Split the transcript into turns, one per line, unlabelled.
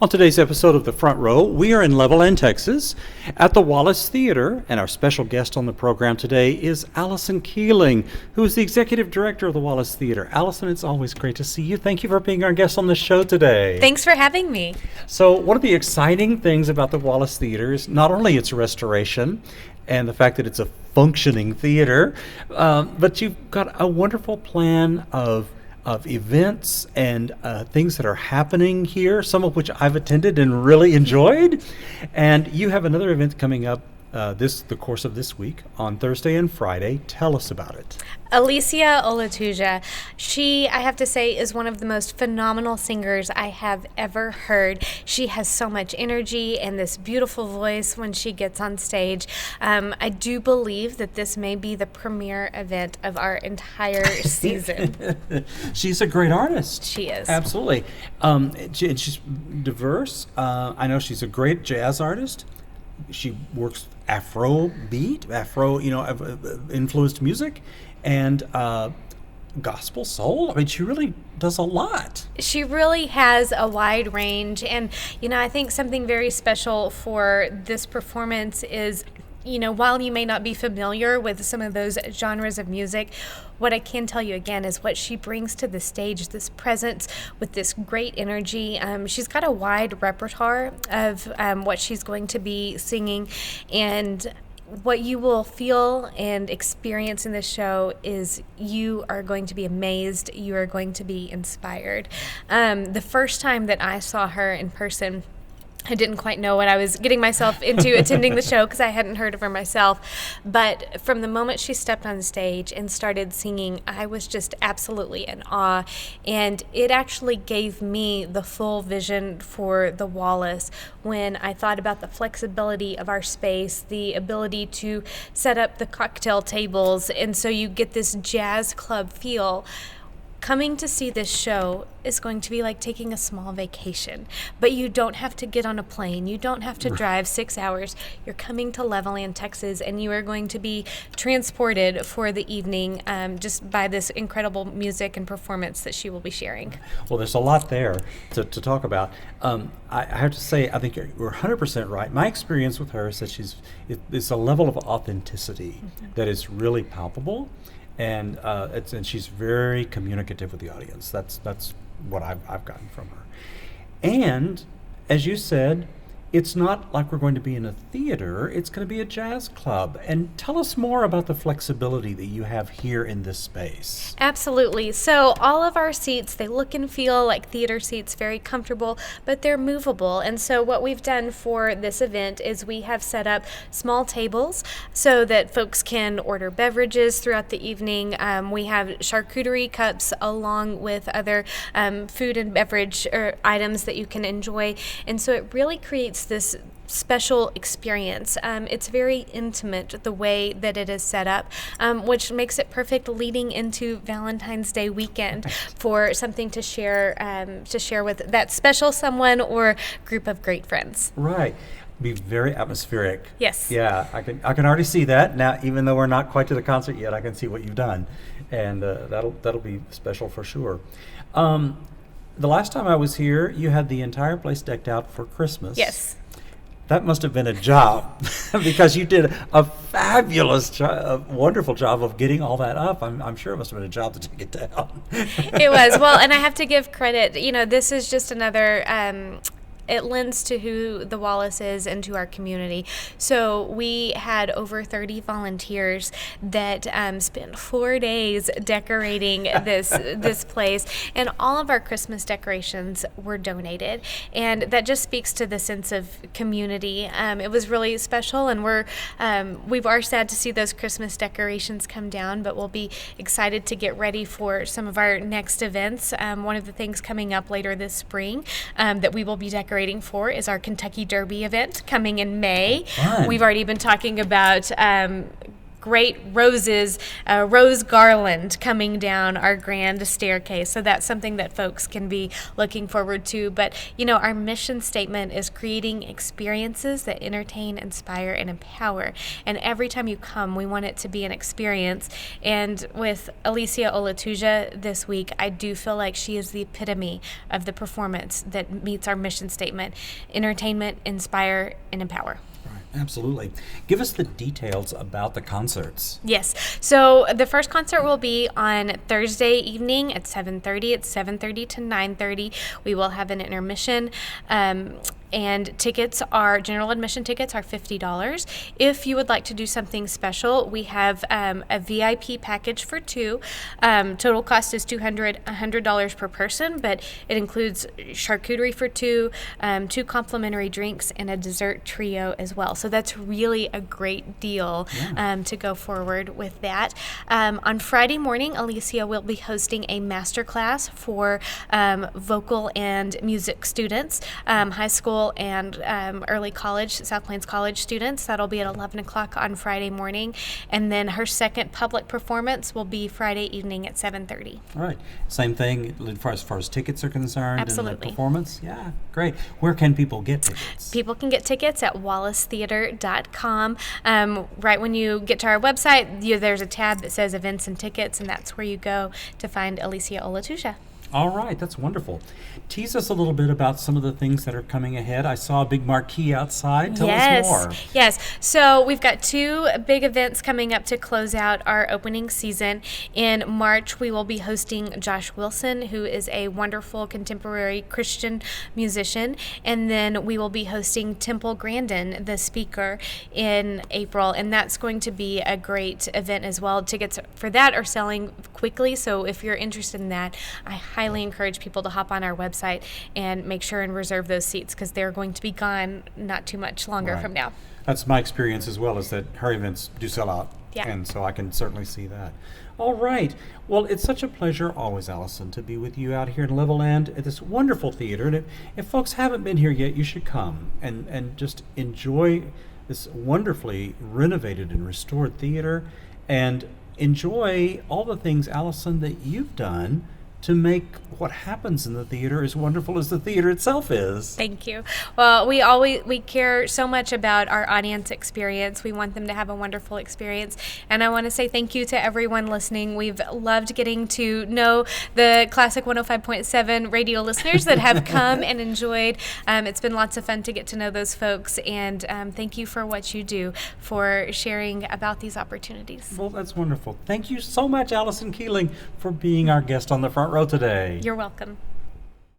On today's episode of The Front Row, we are in Levelland, Texas, at the Wallace Theatre, and our special guest on the program today is Alycyn Keeling, who is the Executive Director of the Wallace Theatre. Alycyn, it's always great to see you. Thank you for being our guest on the show today.
Thanks for having me.
So, one of the exciting things about the Wallace Theatre is not only its restoration and the fact that it's a functioning theater, but you've got a wonderful plan of events and things that are happening here, some of which I've attended and really enjoyed. And you have another event coming up the course of this week on Thursday and Friday. Tell us about it.
Alycyn, she, I have to say, is one of the most phenomenal singers I have ever heard. She has so much energy and this beautiful voice when she gets on stage. I do believe that this may be the premiere event of our entire season.
She's a great artist.
She is.
Absolutely. She's diverse. I know she's a great jazz artist. She works AfroBeat, influenced music, and gospel soul. I mean, she really does a lot.
She really has a wide range, and I think something very special for this performance is, while you may not be familiar with some of those genres of music, what I can tell you again is what she brings to the stage, this presence with this great energy. She's got a wide repertoire of what she's going to be singing, and what you will feel and experience in this show is you are going to be amazed, you are going to be inspired. The first time that I saw her in person, I didn't quite know what I was getting myself into attending the show because I hadn't heard of her myself. But from the moment she stepped on stage and started singing, I was just absolutely in awe. And it actually gave me the full vision for the Wallace when I thought about the flexibility of our space, the ability to set up the cocktail tables, and so you get this jazz club feel. Coming to see this show is going to be like taking a small vacation, but you don't have to get on a plane. You don't have to drive 6 hours. You're coming to Levelland, Texas, and you are going to be transported for the evening just by this incredible music and performance that she will be sharing.
Well, there's a lot there to talk about. I have to say, I think you're 100% right. My experience with her is that it's a level of authenticity that is really palpable. And she's very communicative with the audience. That's what I've gotten from her. And as you said, it's not like we're going to be in a theater. It's going to be a jazz club. And tell us more about the flexibility that you have here in this space.
Absolutely. So all of our seats, they look and feel like theater seats, very comfortable, but they're movable. And so what we've done for this event is we have set up small tables so that folks can order beverages throughout the evening. We have charcuterie cups along with other food and beverage items that you can enjoy. And so it really creates this special experience. It's very intimate the way that it is set up, which makes it perfect leading into Valentine's Day weekend for something to share with that special someone or group of great friends.
Right. Be very atmospheric.
Yes.
Yeah, I can already see that now. Even though we're not quite to the concert yet, I can see what you've done, and that'll be special for sure. The last time I was here, you had the entire place decked out for Christmas.
Yes.
That must have been a job because you did a fabulous job, a wonderful job of getting all that up. I'm sure it must have been a job to take it down.
It was. Well, and I have to give credit. This is just another it lends to who the Wallace is and to our community. So we had over 30 volunteers that spent 4 days decorating this place, and all of our Christmas decorations were donated, and that just speaks to the sense of community. It was really special, and we are sad to see those Christmas decorations come down, but we'll be excited to get ready for some of our next events. One of the things coming up later this spring that we will be decorating for is our Kentucky Derby event coming in May.
Fun.
We've already been talking about great roses, rose garland coming down our grand staircase. So that's something that folks can be looking forward to. But, our mission statement is creating experiences that entertain, inspire, and empower. And every time you come, we want it to be an experience. And with Alycyn Keeling this week, I do feel like she is the epitome of the performance that meets our mission statement: entertainment, inspire, and empower.
Absolutely. Give us the details about the concerts.
Yes. So the first concert will be on Thursday evening at 7:30. It's 7:30 to 9:30. We will have an intermission. And general admission tickets are $50. If you would like to do something special, we have a VIP package for two. Total cost is $100 per person, but it includes charcuterie for two, 2 complimentary drinks, and a dessert trio as well. So that's really a great deal to go forward with that. On Friday morning, Alycyn will be hosting a masterclass for vocal and music students, high school and early college, South Plains College students. That'll be at 11 o'clock on Friday morning. And then her second public performance will be Friday evening at 7:30.
All right. Same thing as far as tickets are concerned.
Absolutely.
And the performance? Yeah, great. Where can people get tickets?
People can get tickets at wallacetheatre.com. Right when you get to our website, there's a tab that says events and tickets, and that's where you go to find Alycyn Keeling.
All right, that's wonderful. Tease us a little bit about some of the things that are coming ahead. I saw a big marquee outside. Tell us more.
Yes. So we've got 2 big events coming up to close out our opening season. In March, we will be hosting Josh Wilson, who is a wonderful contemporary Christian musician. And then we will be hosting Temple Grandin, the speaker, in April. And that's going to be a great event as well. Tickets for that are selling quickly. So if you're interested in that, I highly encourage people to hop on our website and make sure and reserve those seats, because they're going to be gone not too much longer from now.
That's my experience as well, is that her events do sell out.
Yeah.
And so I can certainly see that. All right. Well, it's such a pleasure always, Alycyn, to be with you out here in Levelland at this wonderful theater. And if folks haven't been here yet, you should come and just enjoy this wonderfully renovated and restored theater, and enjoy all the things, Alycyn, that you've done to make what happens in the theater as wonderful as the theater itself is.
Thank you. Well, we care so much about our audience experience. We want them to have a wonderful experience. And I want to say thank you to everyone listening. We've loved getting to know the Classic 105.7 radio listeners that have come and enjoyed. It's been lots of fun to get to know those folks. And thank you for what you do for sharing about these opportunities.
Well, that's wonderful. Thank you so much, Alycyn Keeling, for being our guest on the front row today.
You're welcome.